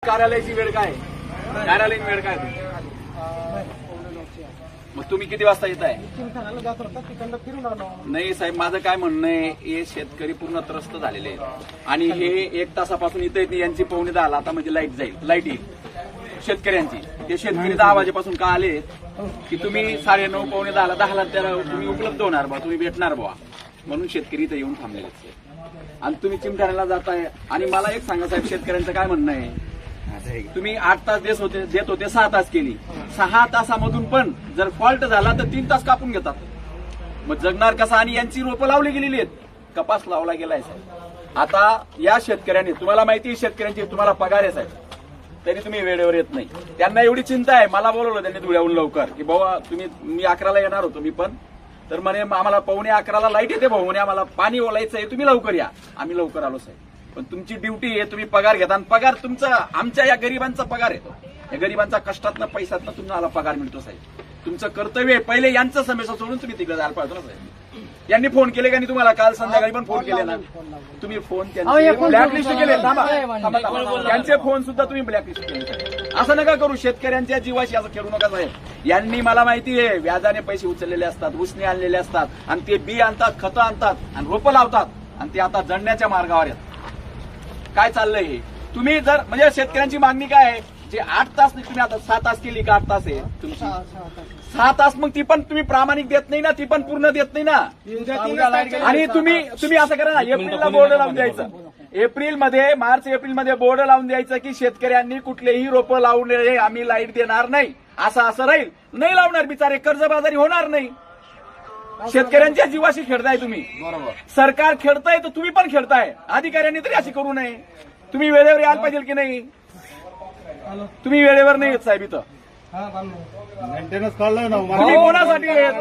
कार्यालयाची वेळ काय? कार्यालयीन वेळ काय? मग तुम्ही किती वाजता येत आहे? नाही साहेब, माझं काय म्हणणं आहे, हे शेतकरी पूर्ण त्रस्त झालेले आहेत आणि हे 1 तासापासून इथे येते. यांची 9:45 आता म्हणजे लाईट जाईल, लाईट येईल शेतकऱ्यांची. ते शेतकरी 10 वाजेपासून का आले की तुम्ही 9:30 9:45 10ला त्याला तुम्ही उपलब्ध होणार बा, तुम्ही भेटणार बा, म्हणून शेतकरी इथे येऊन थांबलेले आहेत. आणि तुम्ही चिमठाण्याला जाताय. आणि मला एक सांगा साहेब, शेतकऱ्यांचं काय म्हणणं आहे, तुम्ही 8 तास देत होते 6 तास केली. 6 तासामधून पण जर फॉल्ट झाला तर 3 तास कापून घेतात. मग जगणार कसा? आणि यांची रोपं लावली गेलेली आहेत, कपास लावला गेलाय साहेब. आता या शेतकऱ्यांनी, तुम्हाला माहिती आहे शेतकऱ्यांची तुम्हाला पगार आहे साहेब, तरी तुम्ही वेळेवर येत नाही. त्यांना एवढी चिंता आहे. मला बोलवलं त्यांनी धुळ्याहून लवकर की भाऊ मी 11ला येणार होतो मी पण, तर म्हणे आम्हाला 11:45 लाईट येते भाऊ, म्हणे आम्हाला पाणी ओलायचं आहे, तुम्ही लवकर या. आम्ही लवकर आलो साहेब. पण तुमची ड्युटी आहे, तुम्ही पगार घेता आणि पगार तुमचा आमच्या या गरिबांचा पगार येतो. या गरिबांचा कष्टातनं पैशातनं तुम्हाला पगार मिळतो साहेब. तुमचं कर्तव्य आहे. पहिले यांचं समस्या सोडून तुम्ही तिकडे जायला पाहिजे ना साहेब. यांनी फोन केले का नाही तुम्हाला? काल संध्याकाळी पण फोन केले ना तुम्ही? फोन ब्लॅकलिस्ट केले. त्यांचे फोन सुद्धा तुम्ही ब्लॅकलिस्ट केले. असं नका करू. शेतकऱ्यांच्या जीवाशी असं खेळू नका साहेब. यांनी मला माहिती आहे व्याजाने पैसे उचललेले असतात, उसने आणलेले असतात आणि ते बी आणतात, खतं आणतात आणि रोपं लावतात आणि ते आता जळण्याच्या मार्गावर आहेत. काय चाललंय हे? तुम्ही जर म्हणजे शेतकऱ्यांची मागणी काय आहे, जे 8 तास नाही, तुम्ही आता 6 तास केली का 8 तास आहे तुमची? 6 तास, मग ती पण तुम्ही प्रामाणिक देत नाही ना, ती पण पूर्ण देत नाही ना. आणि तुम्ही असं करा ना, एप्रिलला बोर्ड लावून द्यायचं. मार्च एप्रिलमध्ये बोर्ड लावून द्यायचं की शेतकऱ्यांनी कुठलेही रोपं लावू नये, आम्ही लाईट देणार नाही, असं राहील. नाही लावणार बिचारे, कर्जबाजारी होणार नाही. शेतकऱ्यांच्या जीवाशी खेळताय तुम्ही. बरोबर, सरकार खेळताय तर तुम्ही पण खेळताय. अधिकाऱ्यांनी तरी अशी करू नये. तुम्ही वेळेवर यायला पाहिजे की नाही? तुम्ही वेळेवर नाही येत साहेब इथं. मेंटेनन्स काढलं ना. तुम्ही कोणासाठी येत?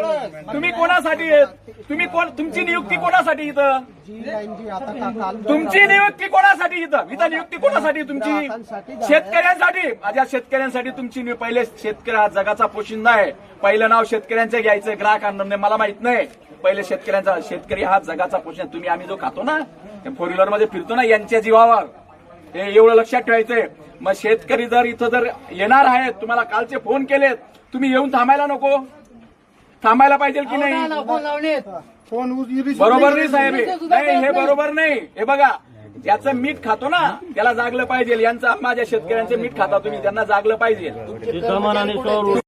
तुम्ही कोणासाठी येत? तुमची नियुक्ती कोणासाठी इथं? तुमची नियुक्ती कोणासाठी इथं? इथं नियुक्ती कोणासाठी तुमची? शेतकऱ्यांसाठी. माझ्या शेतकऱ्यांसाठी तुमची. पहिले शेतकरी हा जगाचा पोशिंदा आहे. पहिलं नाव शेतकऱ्यांचं घ्यायचं, ग्राहकांना मला माहित नाही. पहिले शेतकऱ्यांचा. शेतकरी हा जगाचा पोशिंदा. तुम्ही आम्ही जो खातो ना, 4 व्हीलर मध्ये फिरतो ना, यांच्या जीवावर. हे एवढं लक्षात ठेवायचंय. मग शेतकरी जर इथं जर येणार आहेत, तुम्हाला कालचे फोन केलेत, तुम्ही येऊन थांबायला नको? थांबायला पाहिजे की नाही? बरोबर नाही साहेब, नाही हे बरोबर नाही. हे बघा, ज्याचं मीठ खातो ना त्याला जागलं पाहिजे. यांचं माझ्या शेतकऱ्यांचं मीठ खाता तुम्ही, त्यांना जागलं पाहिजे.